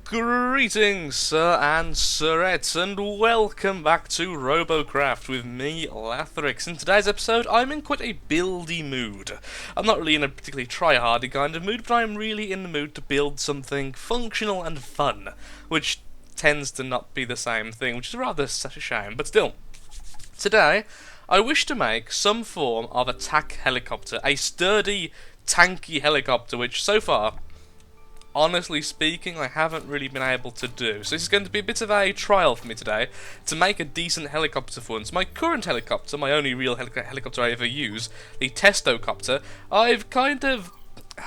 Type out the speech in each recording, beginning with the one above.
Greetings, sir and sirettes, and welcome back to Robocraft with me, Lathrix. In today's episode, I'm in quite a buildy mood. I'm not really in a particularly try-hardy kind of mood, but I'm really in the mood to build something functional and fun, which tends to not be the same thing, which is rather such a shame, but still. Today, I wish to make some form of attack helicopter, a sturdy, tanky helicopter, which so far, honestly speaking, I haven't really been able to do. So this is going to be a bit of a trial for me today to make a decent helicopter for once. My current helicopter, my only real helicopter I ever use, the Testocopter,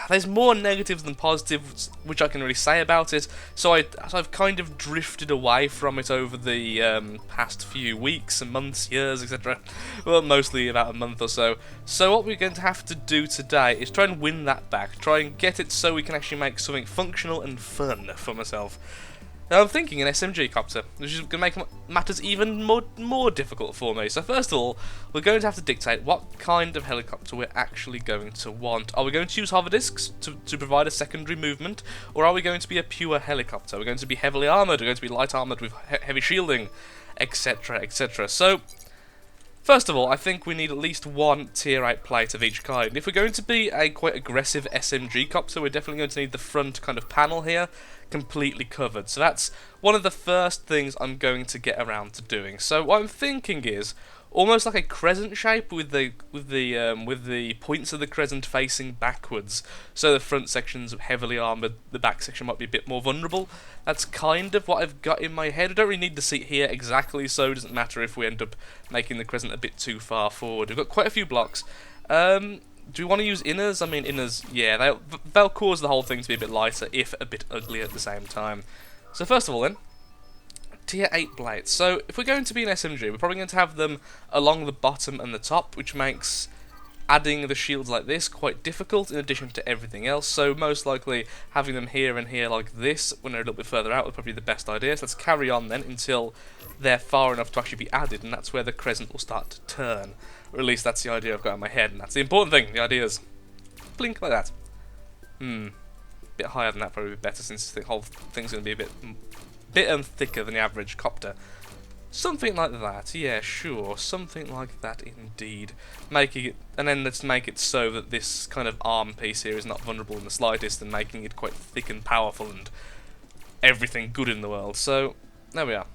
there's more negatives than positives which I can really say about it, so I've kind of drifted away from it over the past few weeks and months, years, etc. Well, mostly about a month or so. So what we're going to have to do today is try and win that back, try and get it so we can actually make something functional and fun for myself. Now I'm thinking an SMG copter, which is going to make matters even more difficult for me. So first of all, we're going to have to dictate what kind of helicopter we're actually going to want. Are we going to use hover discs to provide a secondary movement, or are we going to be a pure helicopter? We're going to be heavily armoured, we're going to be light armoured with heavy shielding, etc, etc. So, first of all, I think we need at least one tier 8 plate of each kind. If we're going to be a quite aggressive SMG copter, we're definitely going to need the front kind of panel here completely covered. So that's one of the first things I'm going to get around to doing. So what I'm thinking is almost like a crescent shape with the points of the crescent facing backwards. So the front section's heavily armoured, the back section might be a bit more vulnerable. That's kind of what I've got in my head. I don't really need the seat here exactly, so it doesn't matter if we end up making the crescent a bit too far forward. We've got quite a few blocks. Do we want to use inners? I mean, inners, yeah, they'll cause the whole thing to be a bit lighter, if a bit uglier at the same time. So first of all then, tier 8 blades. So if we're going to be an SMG, we're probably going to have them along the bottom and the top, which makes adding the shields like this quite difficult in addition to everything else. So most likely having them here and here like this when they're a little bit further out would probably be the best idea. So let's carry on then until they're far enough to actually be added, and that's where the crescent will start to turn. Or at least that's the idea I've got in my head, and that's the important thing. The idea is blink like that. A bit higher than that probably would be better, since the whole thing's going to be a bit thicker than the average copter. Something like that, yeah, sure, something like that indeed. Making it, and then let's make it so that this kind of arm piece here is not vulnerable in the slightest, and making it quite thick and powerful and everything good in the world. So there we are.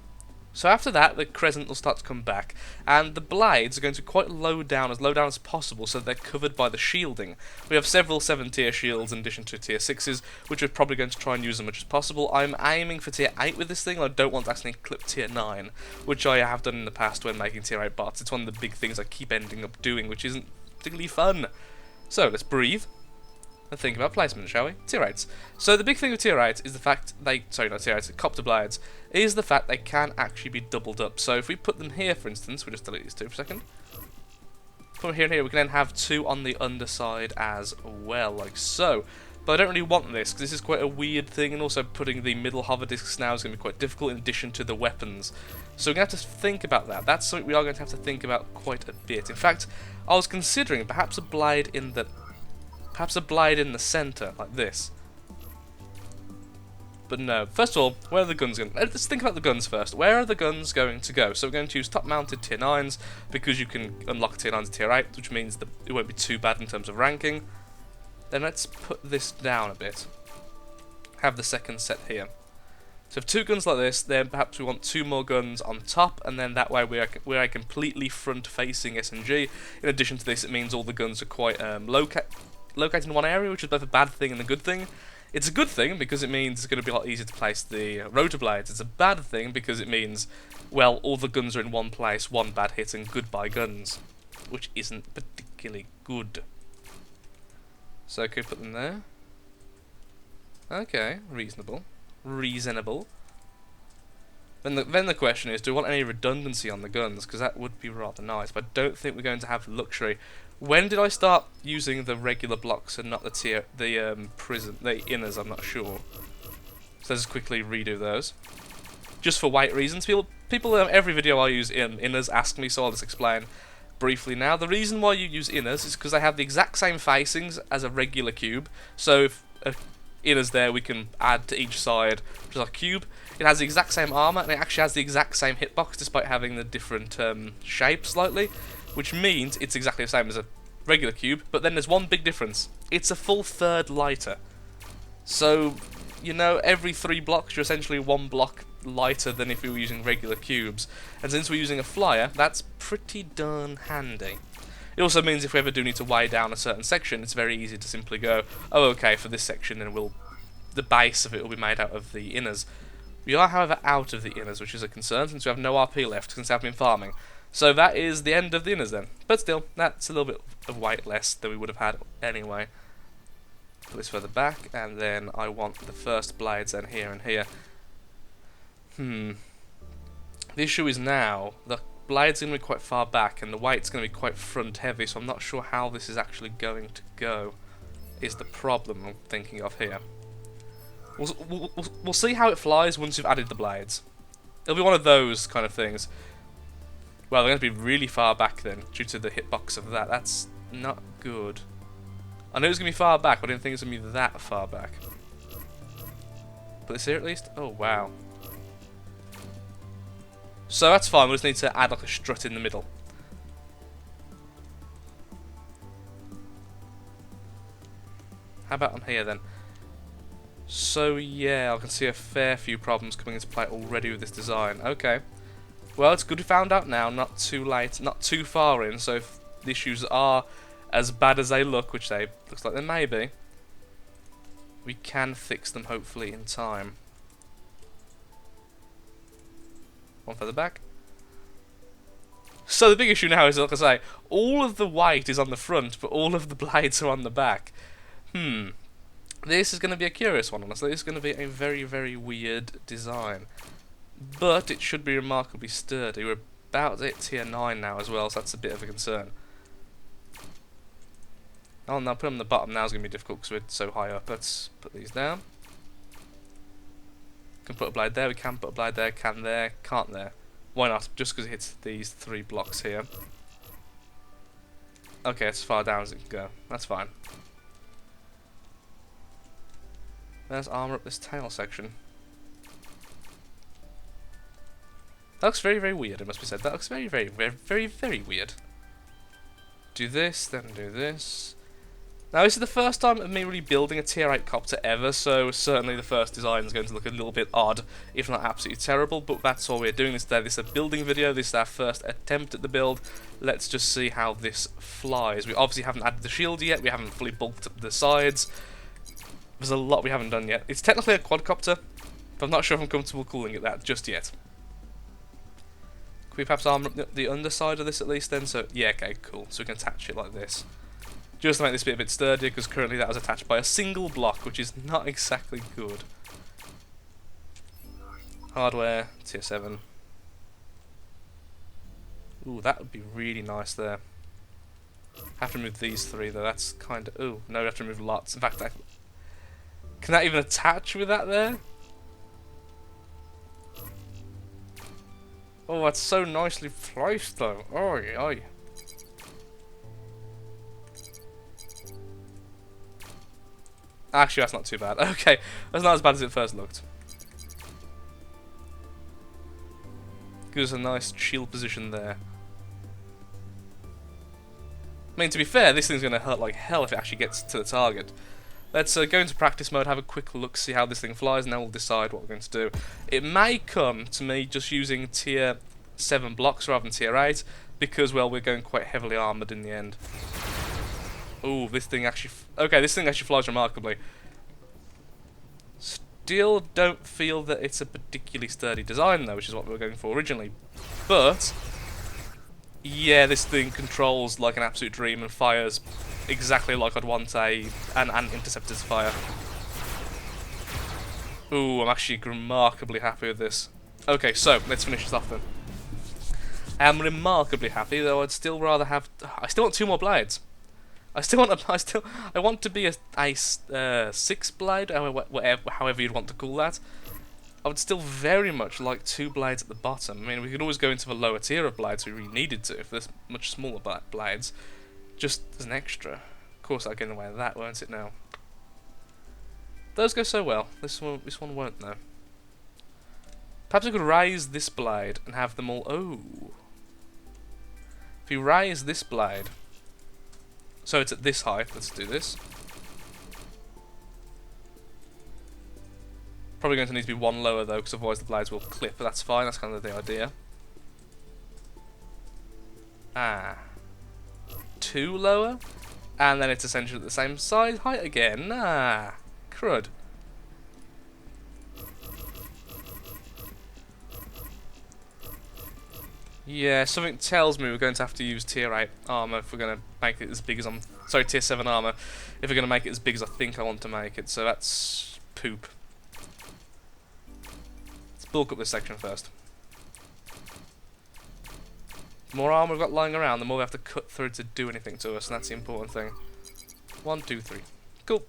So after that, the crescent will start to come back, and the blades are going to be quite low down as possible, so they're covered by the shielding. We have several 7-tier shields in addition to tier 6s, which we're probably going to try and use as much as possible. I'm aiming for tier 8 with this thing. I don't want to accidentally clip tier 9, which I have done in the past when making tier 8 bots. It's one of the big things I keep ending up doing, which isn't particularly fun. So let's breathe and think about placement, shall we? Tier 8s. So the big thing with tier 8 is the fact copter blades, is the fact they can actually be doubled up. So if we put them here, for instance, we'll just delete these two for a second. From here and here, we can then have two on the underside as well, like so. But I don't really want this, because this is quite a weird thing, and also putting the middle hover discs now is going to be quite difficult in addition to the weapons. So we're going to have to think about that. That's something we are going to have to think about quite a bit. In fact, I was considering perhaps a blade in the centre, like this. But no. First of all, where are the guns going? Let's think about the guns first. Where are the guns going to go? So we're going to use top-mounted tier 9s, because you can unlock tier 9s to tier 8, which means that it won't be too bad in terms of ranking. Then let's put this down a bit. Have the second set here. So if two guns like this, then perhaps we want two more guns on top, and then that way we're a completely front-facing SMG. In addition to this, it means all the guns are quite located in one area, which is both a bad thing and a good thing. It's a good thing because it means it's going to be a lot easier to place the rotor blades. It's a bad thing because it means, well, all the guns are in one place, one bad hit, and goodbye guns, which isn't particularly good. So can we put them there? Okay, reasonable. Then the question is, do we want any redundancy on the guns? Because that would be rather nice, but I don't think we're going to have the luxury. When did I start using the regular blocks and not the inners? I'm not sure. So let's quickly redo those. Just for weight reasons. People every video I use inners ask me, so I'll just explain briefly now. The reason why you use inners is because they have the exact same facings as a regular cube. So if inners there we can add to each side, which is our cube. It has the exact same armor, and it actually has the exact same hitbox, despite having the different shape slightly, which means it's exactly the same as a regular cube. But then there's one big difference: it's a full third lighter. So, you know, every 3 blocks you're essentially 1 block lighter than if you were using regular cubes. And since we're using a flyer, that's pretty darn handy. It also means if we ever do need to weigh down a certain section, it's very easy to simply go, oh okay, for this section, and the base of it will be made out of the inners. We are, however, out of the inners, which is a concern, since we have no RP left, since I've been farming. So that is the end of the inners then. But still, that's a little bit of weight less than we would have had anyway. Put this further back, and then I want the first blades then here and here. The issue is now, the blade's going to be quite far back, and the weight's going to be quite front heavy, so I'm not sure how this is actually going to go, is the problem I'm thinking of here. We'll see how it flies once you've added the blades. It'll be one of those kind of things. Well, they're going to be really far back then, due to the hitbox of that. That's not good. I knew it was going to be far back, but I didn't think it was going to be that far back. Put this here at least? Oh, wow. So that's fine, we just need to add like a strut in the middle. How about on here then? So yeah, I can see a fair few problems coming into play already with this design. Okay. Well, it's good we found out now, not too late, not too far in, so if the issues are as bad as they look, which they looks like they may be, we can fix them hopefully in time. One further back. So the big issue now is, like I say, all of the weight is on the front, but all of the blades are on the back. This is going to be a curious one, honestly. This is going to be a very, very weird design. But it should be remarkably sturdy. We're about at tier 9 now as well, so that's a bit of a concern. Oh, now put them on the bottom now is going to be difficult because we're so high up. Let's put these down. Can put a blade there, we can put a blade there, can there, can't there. Why not? Just because it hits these 3 blocks here. Okay, it's as far down as it can go. That's fine. Let's armour up this tail section. That looks very, very weird, it must be said. That looks very, very, very, very, very weird. Do this, then do this. Now, this is the first time of me really building a tier 8 copter ever, so certainly the first design is going to look a little bit odd, if not absolutely terrible, but that's all we're doing this day. This is a building video, this is our first attempt at the build. Let's just see how this flies. We obviously haven't added the shield yet, we haven't fully bulked up the sides. There's a lot we haven't done yet. It's technically a quadcopter, but I'm not sure if I'm comfortable calling it that just yet. Can we perhaps armour up the underside of this at least then? So, yeah, okay, cool. So we can attach it like this. Just to make this bit a bit sturdier, because currently that was attached by a single block, which is not exactly good. Hardware, tier 7. Ooh, that would be really nice there. Have to remove these 3 though, that's kind of... Ooh, no, we have to remove lots. In fact, can that even attach with that there? Oh, that's so nicely placed though. Oi, oi. Actually, that's not too bad. Okay, that's not as bad as it first looked. Gives us a nice shield position there. I mean, to be fair, this thing's going to hurt like hell if it actually gets to the target. Let's go into practice mode, have a quick look, see how this thing flies, and then we'll decide what we're going to do. It may come to me just using tier 7 blocks rather than tier 8, because, well, we're going quite heavily armoured in the end. Ooh, this thing actually... Okay, this thing actually flies remarkably. Still don't feel that it's a particularly sturdy design, though, which is what we were going for originally. But, yeah, this thing controls like an absolute dream and fires exactly like I'd want an interceptor to fire. Ooh, I'm actually remarkably happy with this. Okay, so, let's finish this off then. I am remarkably happy, though I'd still rather have... I still want 2 more blades. I want to be a 6 blade, however you'd want to call that. I would still very much like 2 blades at the bottom. I mean, we could always go into the lower tier of blades if we really needed to, if there's much smaller blades, just as an extra. Of course, that'll get in the way of that, won't it now? Those go so well. This one won't though. Perhaps I could raise this blade and have them all. Oh, if we raise this blade, so it's at this height. Let's do this. Probably going to need to be one lower though, because otherwise the blades will clip. But that's fine. That's kind of the idea. Ah, two lower, and then it's essentially the same size height again. Ah, crud. Yeah, something tells me we're going to have to use tier 8 armor if we're going to make it as big as I'm... Sorry, tier 7 armor, if we're going to make it as big as I think I want to make it, so that's poop. Let's bulk up this section first. The more armor we've got lying around, the more we have to cut through to do anything to us, and that's the important thing. 1, 2, 3. Cool.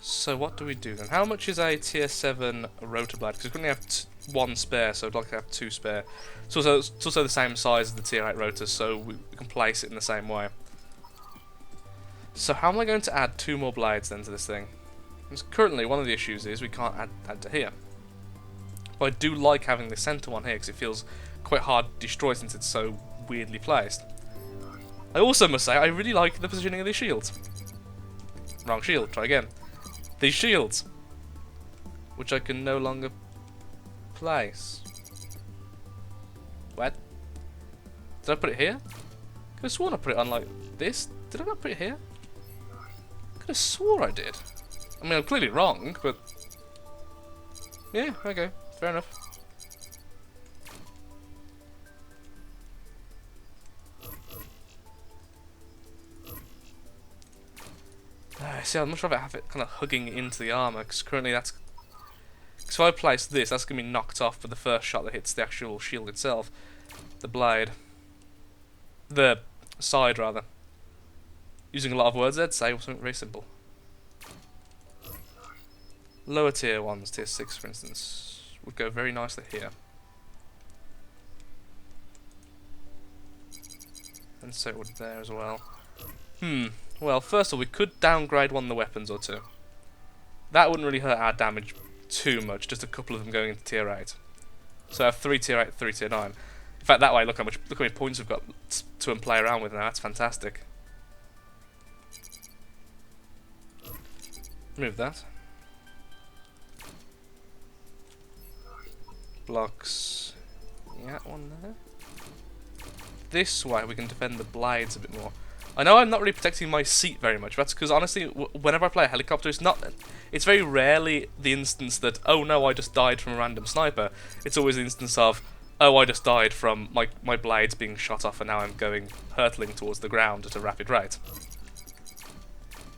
So what do we do then? How much is a tier 7 rotor blade? Because we only have one spare, so I'd like to have 2 spare. It's also the same size as the tier 8 rotor, so we can place it in the same way. So how am I going to add 2 more blades then to this thing? Because currently one of the issues is we can't add to here. But I do like having the centre one here because it feels quite hard to destroy since it's so weirdly placed. I also must say I really like the positioning of these shields. Wrong shield, try again. These shields, which I can no longer place. What? Did I put it here? Could have sworn I put it on like this. Did I not put it here? Could have swore I did. I mean, I'm clearly wrong, but yeah, okay, fair enough. See, I'd much rather have it kind of hugging into the armour, because currently that's... So if I place this, that's going to be knocked off for the first shot that hits the actual shield itself. The blade. The side, rather. Using a lot of words, I'd say, something very simple. Lower tier ones, tier 6 for instance, would go very nicely here. And so it would there as well. Well, first of all, we could downgrade one of the weapons or two. That wouldn't really hurt our damage too much, just a couple of them going into tier 8. So I have 3 tier 8, 3 tier 9. In fact, that way, look how many points we've got to play around with now. That's fantastic. Remove that. Blocks. Yeah, one there. This way we can defend the blades a bit more. I know I'm not really protecting my seat very much, but that's because honestly, whenever I play a helicopter, it's very rarely the instance that, oh no, I just died from a random sniper. It's always the instance of, oh, I just died from my blades being shot off and now I'm going hurtling towards the ground at a rapid rate.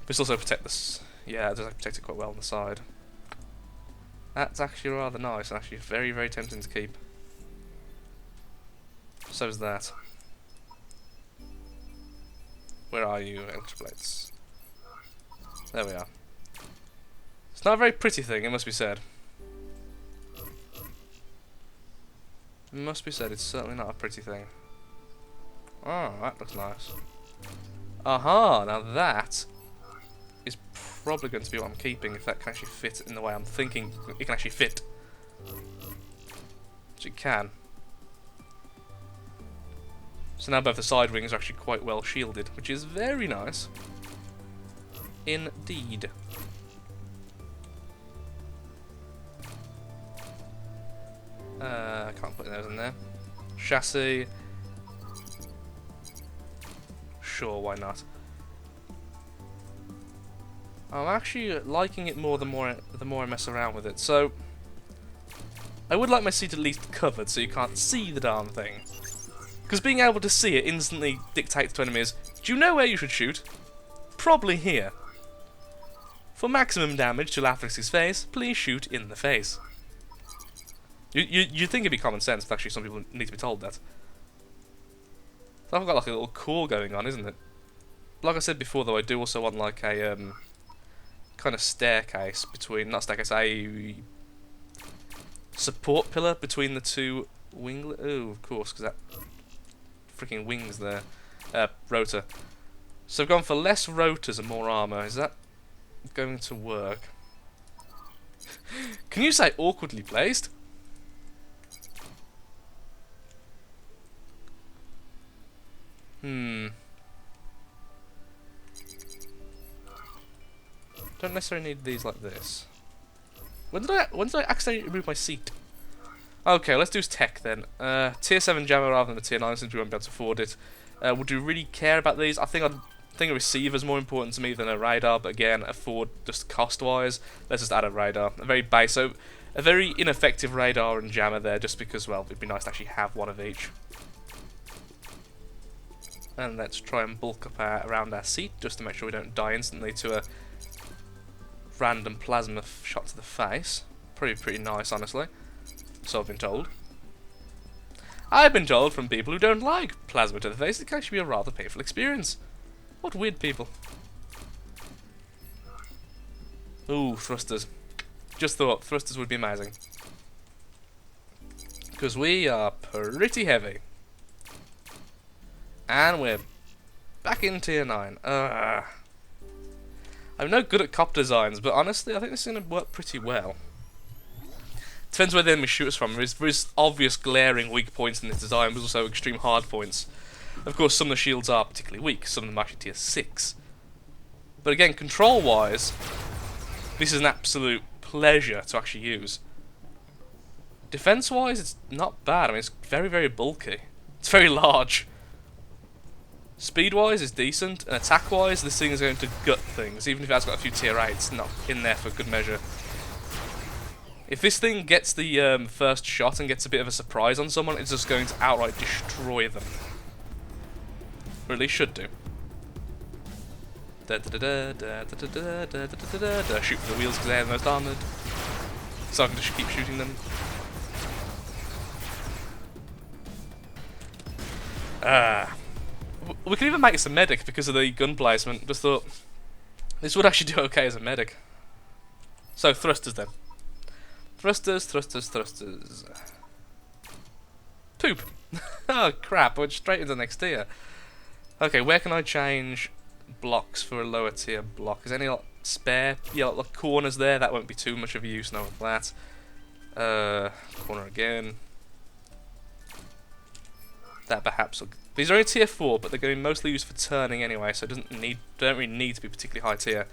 But it's also protect this, yeah, it does protect it quite well on the side. That's actually rather nice and actually very, very tempting to keep. So is that. Where are you, electroplates? There we are. It's not a very pretty thing, it must be said. It must be said, it's certainly not a pretty thing. Oh, that looks nice. Aha, now that is probably going to be what I'm keeping if that can actually fit in the way I'm thinking it can actually fit. Which it can. So now both the side wings are actually quite well shielded, which is very nice. Indeed. I can't put those in there. Chassis. Sure, why not? I'm actually liking it more the more I mess around with it. So I would like my seat at least covered so you can't see the darn thing. Because being able to see it instantly dictates to enemies, do you know where you should shoot? Probably here. For maximum damage to Lathrix's face, please shoot in the face. You'd think it'd be common sense, but actually some people need to be told that. So I've got like a little core going on, isn't it? Like I said before though, I do also want like a kind of staircase between, not staircase, a support pillar between the two wing... Oh, of course, because that freaking wings there. Rotor. So I've gone for less rotors and more armor. Is that going to work? Can you say awkwardly placed? Don't necessarily need these like this. When did I accidentally remove my seat? Okay, let's do tech then. Tier 7 jammer rather than a tier 9 since we won't be able to afford it. Would we really care about these? I think a receiver's more important to me than a radar, but again, afford just cost-wise. Let's just add a radar. A very ineffective radar and jammer there, just because, well, it'd be nice to actually have one of each. And let's try and bulk up around our seat, just to make sure we don't die instantly to a random plasma shot to the face. Pretty nice, honestly. So I've been told. I've been told from people who don't like plasma to the face, it can actually be a rather painful experience. What weird people. Ooh, thrusters. Just thought, thrusters would be amazing. Because we are pretty heavy. And we're back in tier 9. I'm no good at cop designs, but honestly, I think this is going to work pretty well. Depends where the enemy shoot us from. There is obvious glaring weak points in this design, but also extreme hard points. Of course, some of the shields are particularly weak, some of them are actually tier 6. But again, control-wise, this is an absolute pleasure to actually use. Defense-wise, it's not bad. I mean, it's very, very bulky. It's very large. Speed-wise, it's decent, and attack-wise, this thing is going to gut things, even if it has got a few tier 8s not in there for good measure. If this thing gets the first shot and gets a bit of a surprise on someone, it's just going to outright destroy them. Or at least should do. Shoot with the wheels because they are the most armoured. So I can just keep shooting them. We can even make this a medic because of the gun placement. Just thought this would actually do okay as a medic. So thrusters then. Thrusters. Poop. Oh crap! I went straight into the next tier. Okay, where can I change blocks for a lower tier block? Is there any like, spare? Yeah, like corners there. That won't be too much of a use now with that. Corner again. That perhaps. These are only tier 4, but they're going to be mostly used for turning anyway, so it don't really need to be particularly high tier.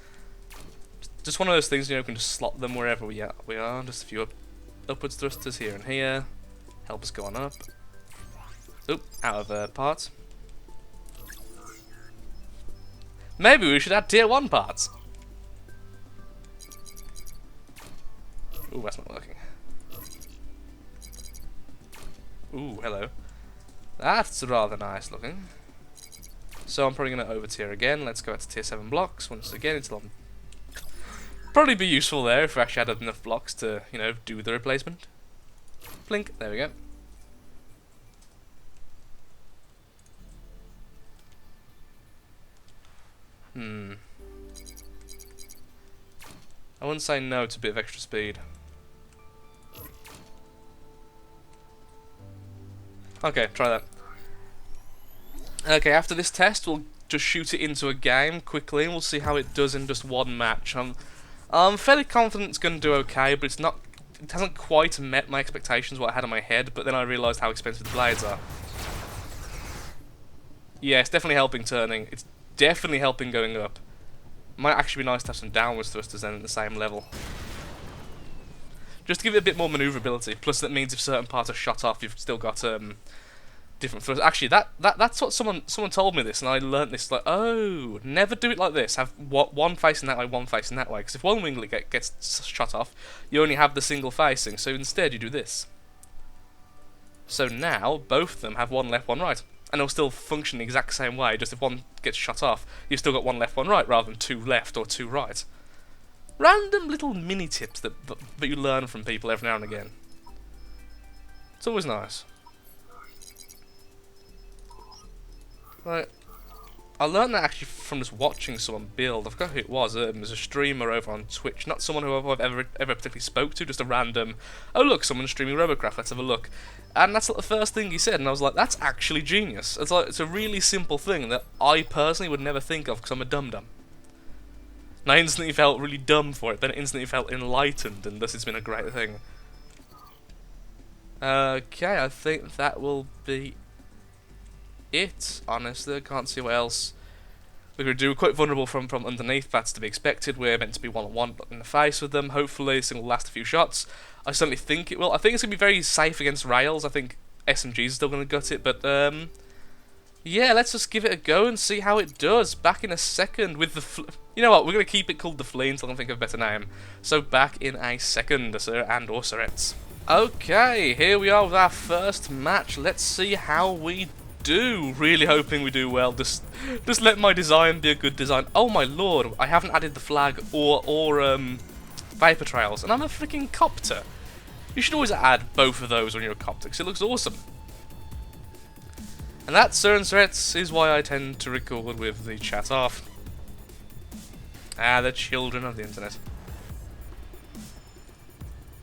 Just one of those things, you know, we can just slot them wherever we are. Just a few upwards thrusters here and here. Help us go on up. Oop, out of parts. Maybe we should add tier 1 parts. Ooh, that's not working. Ooh, hello. That's rather nice looking. So I'm probably going to over tier again. Let's go out to tier 7 blocks once again until I'm... Probably be useful there if we actually had enough blocks to, you know, do the replacement. Blink, there we go. I wouldn't say no to a bit of extra speed. Okay, try that. Okay, after this test, we'll just shoot it into a game quickly, and we'll see how it does in just one match. I'm fairly confident it's going to do okay, but it hasn't quite met my expectations, what I had in my head, but then I realised how expensive the blades are. Yeah, it's definitely helping turning. It's definitely helping going up. Might actually be nice to have some downwards thrusters then at the same level. Just to give it a bit more manoeuvrability. Plus, that means if certain parts are shot off, you've still got different thrusters. Actually, that's what someone told me this, and I learnt this. Like, oh, never do it like this. Have one facing that way, one facing that way. Because if one winglet gets shot off, you only have the single facing. So instead, you do this. So now both of them have one left, one right, and they'll still function the exact same way. Just if one gets shot off, you've still got one left, one right, rather than two left or two right. Random little mini tips that you learn from people every now and again. It's always nice. Right. I learned that actually from just watching someone build. I forgot who it was. It was a streamer over on Twitch, not someone who I've ever particularly spoke to, just a random, oh look, someone's streaming Robocraft, let's have a look. And that's like the first thing he said, and I was like, that's actually genius. It's like, it's a really simple thing that I personally would never think of because I'm a dum-dum. And I instantly felt really dumb for it, then instantly felt enlightened, and thus it's been a great thing. Okay, I think that will be it, honestly. I can't see what else we could do. We're quite vulnerable from underneath, that's to be expected. We're meant to be one-on-one in the face with them. Hopefully this thing will last a few shots. I certainly think it will. I think it's going to be very safe against rails. I think SMGs are still going to gut it, but yeah, let's just give it a go and see how it does. Back in a second with the you know what, we're going to keep it called the Flea until I can think of a better name. So back in a second, sir and or sirettes. Okay, here we are with our first match. Let's see how we do. Really hoping we do well. Just let my design be a good design. Oh my lord, I haven't added the flag or vapor trails, and I'm a freaking copter. You should always add both of those when you're a copter, because it looks awesome. And that, sir and sirettes, is why I tend to record with the chat off. Ah, the children of the internet.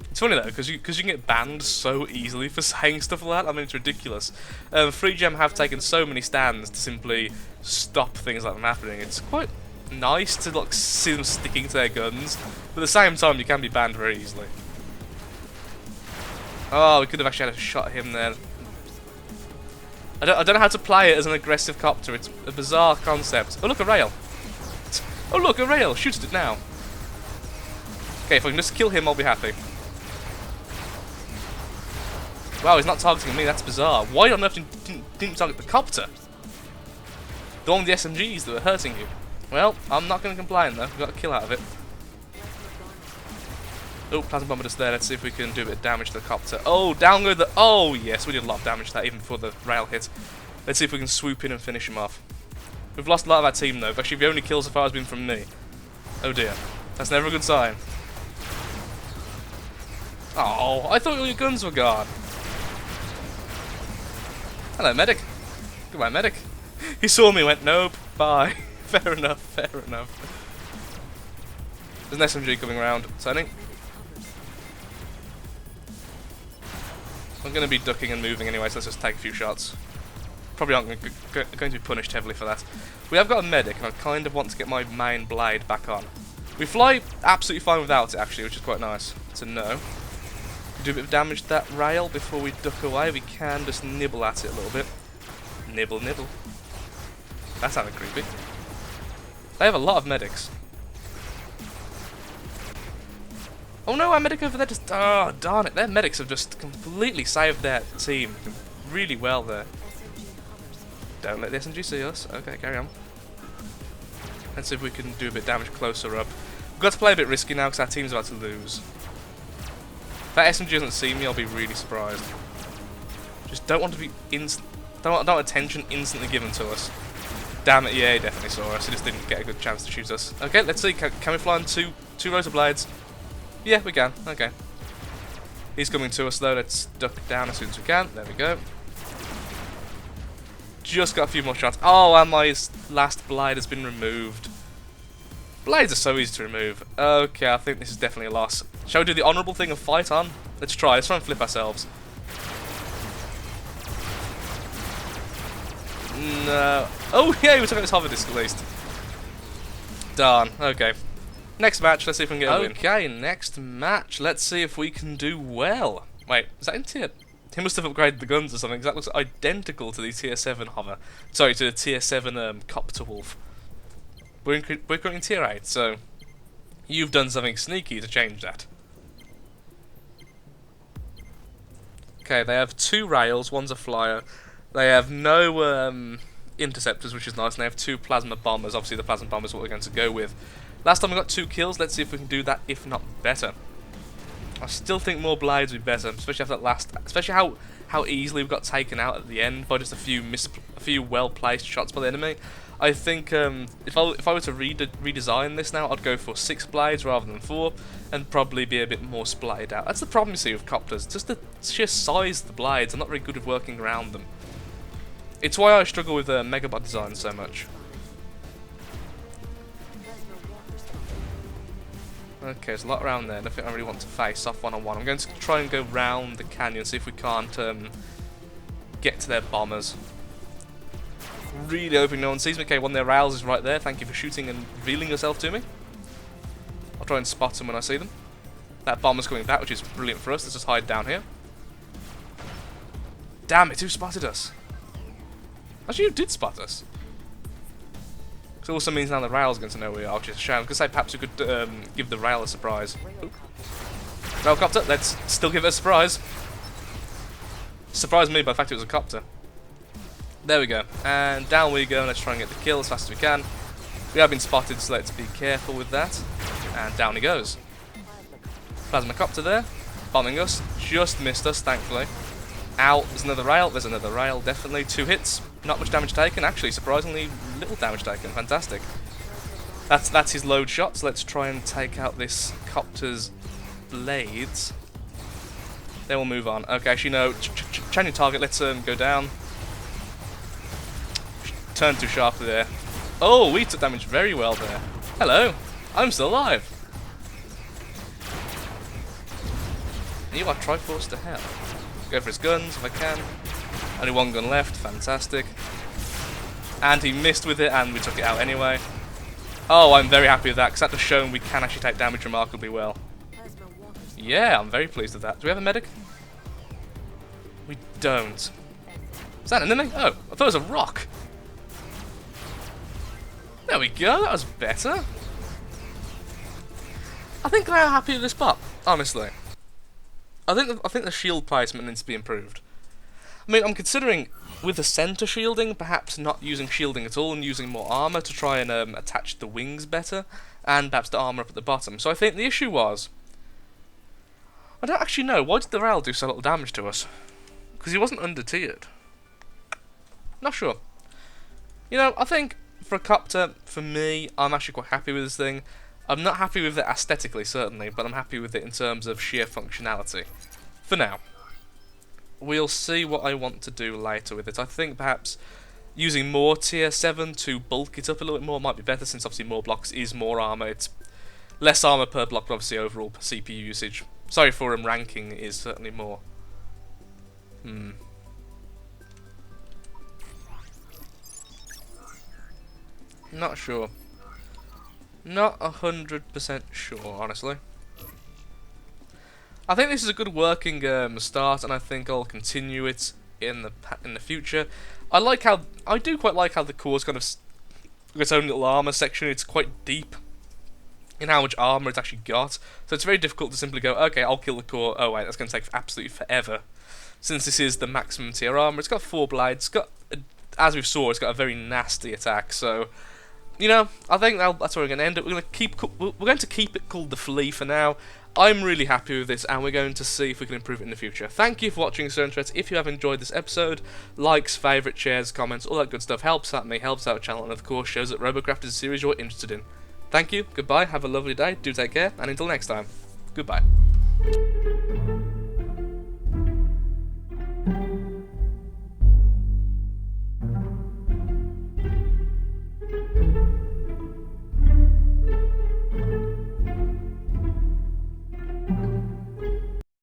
It's funny though, because you can get banned so easily for saying stuff like that. I mean, it's ridiculous. FreeGem have taken so many stands to simply stop things like that from happening. It's quite nice to like see them sticking to their guns, but at the same time, you can be banned very easily. Oh, we could have actually had a shot at him there. I don't know how to play it as an aggressive copter. It's a bizarre concept. Oh look, a rail. Oh look, a rail. Shoot at it now. Okay, if I can just kill him, I'll be happy. Wow, he's not targeting me. That's bizarre. Why on earth didn't target the copter? The one with the SMGs that were hurting you. Well, I'm not going to complain though. We got a kill out of it. Oh, plasma bomber just there. Let's see if we can do a bit of damage to the copter. Oh, down go the... Oh, yes, we did a lot of damage to that even before the rail hit. Let's see if we can swoop in and finish him off. We've lost a lot of our team, though. Actually, the only kill so far has been from me. Oh, dear. That's never a good sign. Oh, I thought all your guns were gone. Hello, medic. Goodbye, medic. He saw me and went, nope, bye. Fair enough, fair enough. There's an SMG coming around. Turning. I'm going to be ducking and moving anyway, so let's just take a few shots. Probably aren't going to be punished heavily for that. We have got a medic, and I kind of want to get my main blade back on. We fly absolutely fine without it, actually, which is quite nice to know. Do a bit of damage to that rail before we duck away. We can just nibble at it a little bit. Nibble, nibble. That sounded creepy. They have a lot of medics. Oh no, our medic over there just... Oh, darn it. Their medics have just completely saved their team really well there. Don't let the SMG see us. Okay, carry on. Let's see if we can do a bit of damage closer up. We've got to play a bit risky now because our team's about to lose. If that SMG doesn't see me, I'll be really surprised. Just don't want to be don't want attention instantly given to us. Damn it, yeah, he definitely saw us. He just didn't get a good chance to shoot us. Okay, let's see. Can we fly on two rows of blades? Yeah, we can. Okay. He's coming to us though. Let's duck down as soon as we can. There we go. Just got a few more shots. Oh, and my last blade has been removed. Blades are so easy to remove. Okay, I think this is definitely a loss. Shall we do the honourable thing of fight on? Let's try. Let's try and flip ourselves. No. Oh, yeah, we took out his hover disc at least. Darn. Okay. Next match, let's see if we can get a win. Okay, next match. Let's see if we can do well. Wait, is that in tier? He must have upgraded the guns or something, because that looks identical to the tier 7 hover. Sorry, to the tier 7 copter wolf. We're currently in tier 8, so you've done something sneaky to change that. Okay, they have 2 rails, one's a flyer. They have no interceptors, which is nice, and they have 2 plasma bombers. Obviously, the plasma bomber is what we're going to go with. Last time we got 2 kills, let's see if we can do that, if not better. I still think more blades would be better, especially after that last, especially how easily we got taken out at the end by just a few well-placed shots by the enemy. I think if I were to redesign this now, I'd go for 6 blades rather than 4, and probably be a bit more splatted out. That's the problem you see with copters, just the sheer size of the blades. I'm not very good at working around them. It's why I struggle with Megabot design so much. Okay, there's a lot around there. Nothing I really want to face off one-on-one. I'm going to try and go round the canyon, see if we can't get to their bombers. Really hoping no one sees me. Okay, one of their rails is right there. Thank you for shooting and revealing yourself to me. I'll try and spot them when I see them. That bomber's coming back, which is brilliant for us. Let's just hide down here. Damn it, who spotted us? Actually, who did spot us? It also means now the rail's going to know where we are, which is a shame. I was going to say perhaps we could give the rail a surprise. Railcopter, let's still give it a surprise. Surprised me by the fact it was a copter. There we go. And down we go. Let's try and get the kill as fast as we can. We have been spotted, so let's be careful with that. And down he goes. Plasma copter there. Bombing us. Just missed us, thankfully. Ow, there's another rail. There's another rail, definitely. 2 hits. Not much damage taken. Actually, surprisingly little damage taken. Fantastic. That's his load shot. So let's try and take out this copter's blades. Then we'll move on. Okay, actually, no. Change your target. Let's go down. Turn too sharply there. Oh, we took damage very well there. Hello. I'm still alive. You are Triforce to hell. Go for his guns if I can. Only one gun left. Fantastic. And he missed with it, and we took it out anyway. Oh, I'm very happy with that, because that has shown we can actually take damage remarkably well. Yeah, I'm very pleased with that. Do we have a medic? We don't. Is that an enemy? Oh, I thought it was a rock. There we go, that was better. I think I'm happy with this pop, honestly. I think the shield placement needs to be improved. I mean, I'm considering, with the center shielding, perhaps not using shielding at all and using more armor to try and attach the wings better, and perhaps the armor up at the bottom. So I think the issue was, I don't actually know, why did the rail do so little damage to us? Because he wasn't under-tiered. Not sure. You know, I think for a copter, for me, I'm actually quite happy with this thing. I'm not happy with it aesthetically, certainly, but I'm happy with it in terms of sheer functionality. For now. We'll see what I want to do later with it. I think perhaps using more tier 7 to bulk it up a little bit more might be better, since obviously more blocks is more armor. It's less armor per block, but obviously overall CPU usage. Sorry for him, ranking is certainly more. Not sure. Not 100% sure, honestly. I think this is a good working start, and I think I'll continue it in the future. I do quite like how the core's kind of got its own little armor section. It's quite deep in how much armor it's actually got, so it's very difficult to simply go, okay, I'll kill the core. Oh wait, that's going to take absolutely forever, since this is the maximum tier armor. It's got 4 blades. It's got, as we saw, it's got a very nasty attack. So, you know, I think that's where we're going to end it. We're going to keep it called the Flea for now. I'm really happy with this, and we're going to see if we can improve it in the future. Thank you for watching, Sir Interest. If you have enjoyed this episode, likes, favourites, shares, comments, all that good stuff helps out me, helps out the channel, and of course shows that Robocraft is a series you're interested in. Thank you, goodbye, have a lovely day, do take care, and until next time, goodbye.